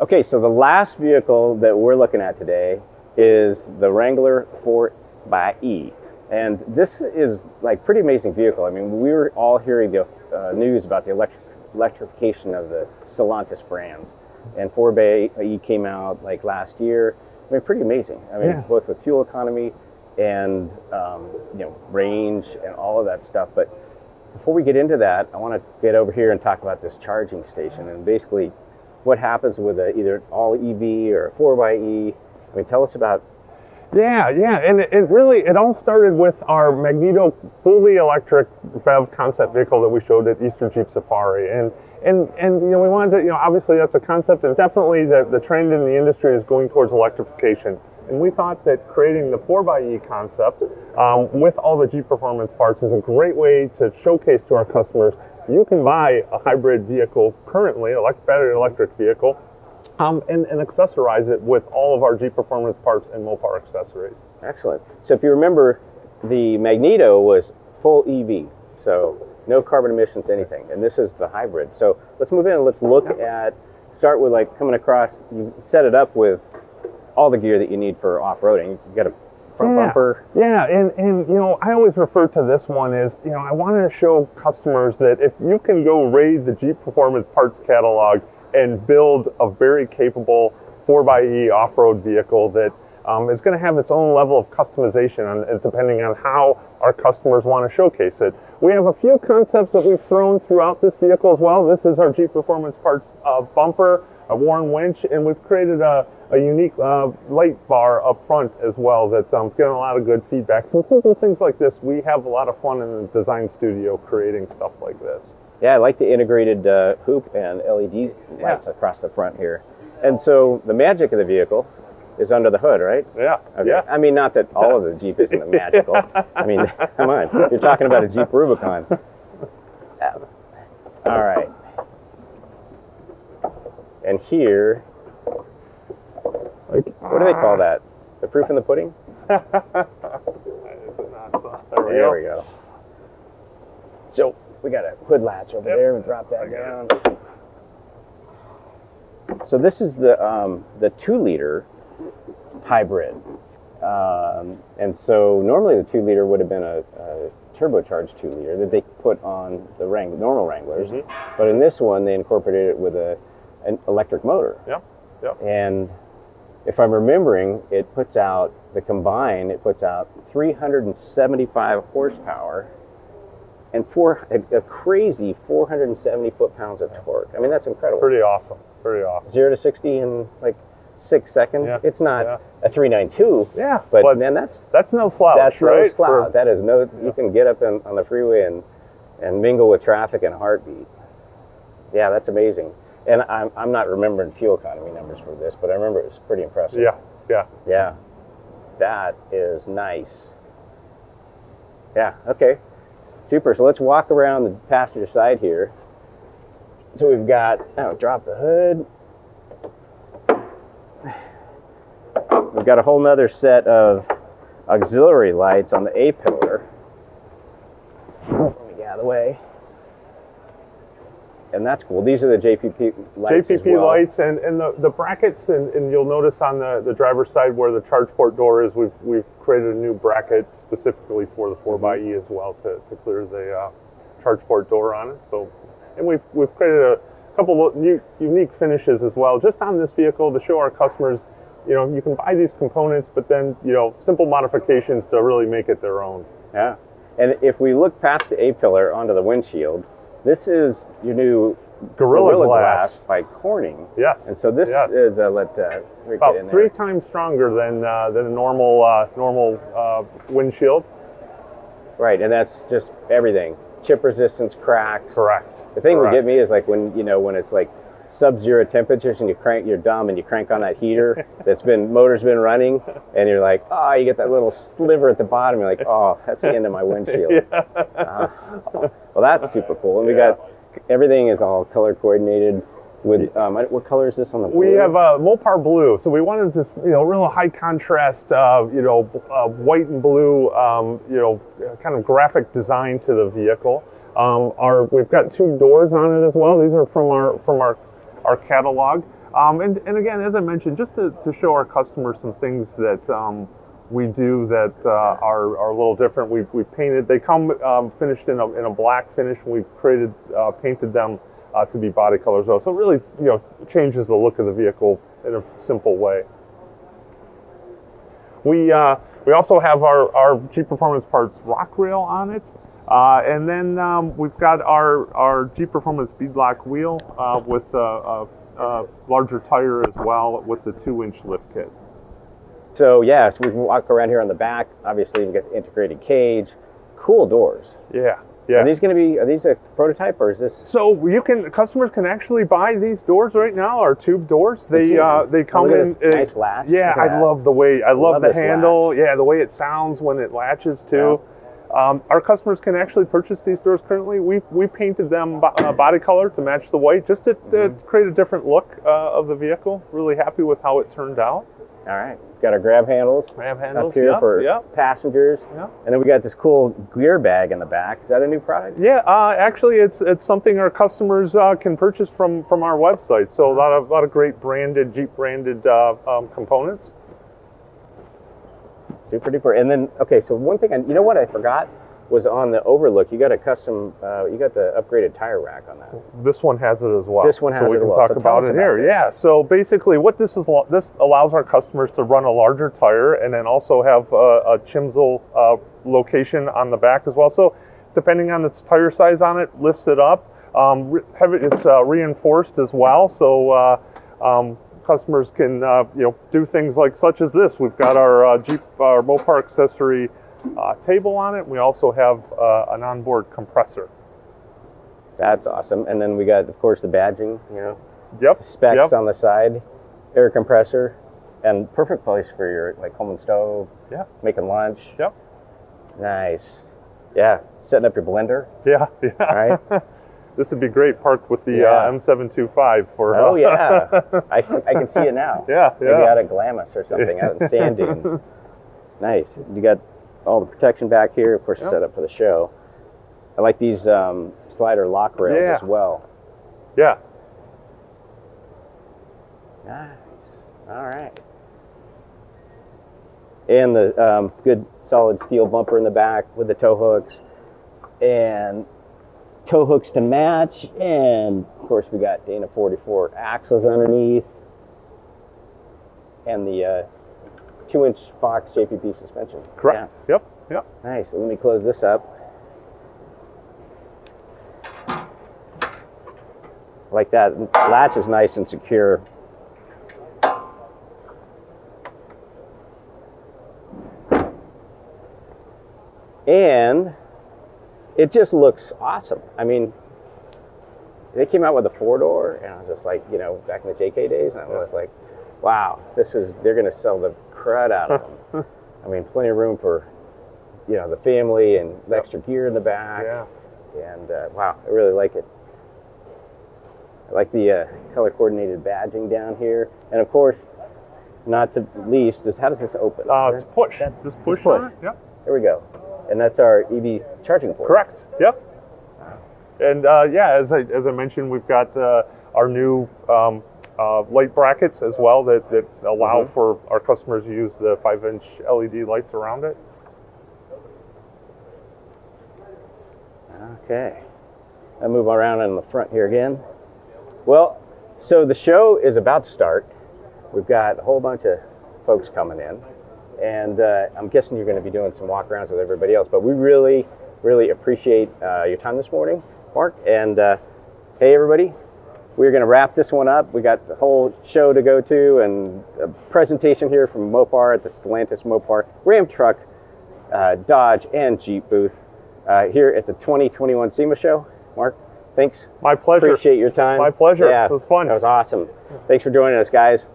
Okay, so the last vehicle that we're looking at today is the Wrangler 4xe. And this is like pretty amazing vehicle. I mean, we were all hearing the news about the electrification of the Stellantis brands. And 4xe came out like last year. I mean, pretty amazing. I mean, both with fuel economy and range and all of that stuff. But before we get into that, I want to get over here and talk about this charging station and basically what happens with either an all EV or a 4xe. I mean, tell us about. Yeah, and it all started with our Magneto fully electric BEV concept vehicle that we showed at Eastern Jeep Safari, and we wanted to, obviously that's a concept, and definitely the trend in the industry is going towards electrification, and we thought that creating the 4xe concept with all the Jeep Performance parts is a great way to showcase to our customers you can buy a hybrid vehicle currently, battery electric vehicle, and accessorize it with all of our Jeep Performance parts and Mopar accessories. Excellent. So if you remember, the Magneto was full EV, so no carbon emissions, anything. And this is the hybrid. So let's move in and let's look at, start with like coming across, you set it up with all the gear that you need for off-roading. You got a front bumper. Yeah, and I always refer to this one as, I want to show customers that if you can go raid the Jeep Performance parts catalog and build a very capable 4xe off-road vehicle that is going to have its own level of customization depending on how our customers want to showcase it. We have a few concepts that we've thrown throughout this vehicle as well. This is our Jeep Performance parts bumper, a worn winch, and we've created a unique light bar up front as well that's getting a lot of good feedback. Some simple things like this, we have a lot of fun in the design studio creating stuff like this. Yeah, I like the integrated hoop and LED lights across the front here. And so the magic of the vehicle is under the hood, right? Yeah. Okay. Yeah. I mean, not that all of the Jeep isn't magical. I mean, come on. You're talking about a Jeep Rubicon. All right. And here, what do they call that? The proof in the pudding? There we go. So we got a hood latch over there, and drop that down. So this is the 2-liter hybrid, and so normally the 2-liter would have been a turbocharged 2-liter that they put on the normal Wranglers, but in this one they incorporated it with an electric motor. Yep. And if I'm remembering, it puts out 375 horsepower. And a crazy 470 foot-pounds of torque. I mean, that's incredible. Pretty awesome. 0 to 60 in like 6 seconds. Yeah. It's not a 392. Yeah. But man, that's no slouch. That's right? no slouch. That is no. You can get up on the freeway and mingle with traffic in a heartbeat. Yeah, that's amazing. And I'm not remembering fuel economy numbers for this, but I remember it was pretty impressive. Yeah. That is nice. Yeah. Okay. Super. So let's walk around the passenger side here. So we've got, drop the hood. We've got a whole nother set of auxiliary lights on the A-pillar. Let me get out of the way. And that's cool. These are the JPP lights as well. lights and the brackets, and you'll notice on the driver's side where the charge port door is, we've created a new bracket specifically for the 4xe as well to clear the charge port door on it. So, and we've created a couple of unique finishes as well just on this vehicle to show our customers, you can buy these components, but then simple modifications to really make it their own. Yeah, and if we look past the A-pillar onto the windshield, this is your new Gorilla Glass by Corning. Yes. And so this is about 3 times stronger than a normal windshield. Right, and that's just everything. Chip resistance, cracks. Correct. The thing that get me is like when it's like sub-zero temperatures and you're dumb and you crank on that heater motor's been running, and you're like, you get that little sliver at the bottom. You're like, that's the end of my windshield. Well, that's super cool. And we got everything is all color coordinated with what color is this on the blue? We have Mopar blue. So we wanted this real high contrast white and blue kind of graphic design to the vehicle. We've got 2 doors on it as well. These are from our catalog. And again, as I mentioned, just to show our customers some things that we do that are a little different. We painted. They come finished in a black finish, and we've painted them to be body colors. So it really, changes the look of the vehicle in a simple way. We also have our Jeep Performance Parts rock rail on it, and then we've got our Jeep Performance beadlock wheel with a larger tire as well, with the 2-inch lift kit. So yes, we can walk around here on the back. Obviously, you get the integrated cage, cool doors. Yeah. Yeah. Are these a prototype, or is this? So customers can actually buy these doors right now, our tube doors. They come in nice latch. Yeah, I love the handle. Latch. Yeah, the way it sounds when it latches too. Yeah. Our customers can actually purchase these doors currently. We painted them body color to match the white, just to create a different look of the vehicle. Really happy with how it turned out. All right, got our grab handles up here for passengers, and then we got this cool gear bag in the back. Is that a new product? Yeah, actually, it's something our customers can purchase from our website. So a lot of great Jeep branded components. Super duper. And then so one thing, you know what I forgot was on the overlook. You got a custom, you got the upgraded tire rack on that. This one has it as well. This one has it as well. So we can talk about it here. Yeah. So basically, what this allows our customers to run a larger tire, and then also have a chimsel location on the back as well. So depending on its tire size on it, lifts it up. It's reinforced as well. So customers can do things such as this. We've got our Jeep Mopar accessory table on it. We also have an onboard compressor. That's awesome. And then we got, of course, the badging, specs Yep. on the side, air compressor, and perfect place for your home and stove, making lunch. Yep. Nice. Yeah, setting up your blender. Yeah. Right. This would be great parked with the M725 for. Oh yeah, I can see it now. Yeah. Maybe out at Glamis or something, out in sand dunes. Nice. You got all the protection back here, of course, set up for the show. I like these slider lock rails as well. Yeah. Nice. All right. And the good solid steel bumper in the back with the tow hooks, and tow hooks to match, and of course we got Dana 44 axles underneath, and the 2-inch Fox JPP suspension. Correct. Yeah. Yep. Nice. Let me close this up. Like that. Latch is nice and secure. And it just looks awesome. I mean, they came out with a 4-door, and I was just like, back in the JK days, and I was like, wow, they're going to sell the crud out of them. I mean, plenty of room for, the family, and extra gear in the back. Yeah. And wow, I really like it. I like the color coordinated badging down here, and of course, not to least, how does this open? It's push. Just push. On it. Yep. There we go. And that's our EV charging port. Correct. Yep. And as I mentioned, we've got our new light brackets as well that allow for our customers to use the 5-inch LED lights around it. Okay. I'll move around in the front here again. Well, so the show is about to start. We've got a whole bunch of folks coming in, and I'm guessing you're going to be doing some walk-arounds with everybody else, but we really, really appreciate your time this morning, Mark. And hey, everybody, we're going to wrap this one up. We got the whole show to go to, and a presentation here from Mopar at the Stellantis Mopar Ram Truck, Dodge, and Jeep booth here at the 2021 SEMA show. Mark, thanks. My pleasure. Appreciate your time. My pleasure. Yeah, it was fun. That was awesome. Thanks for joining us, guys.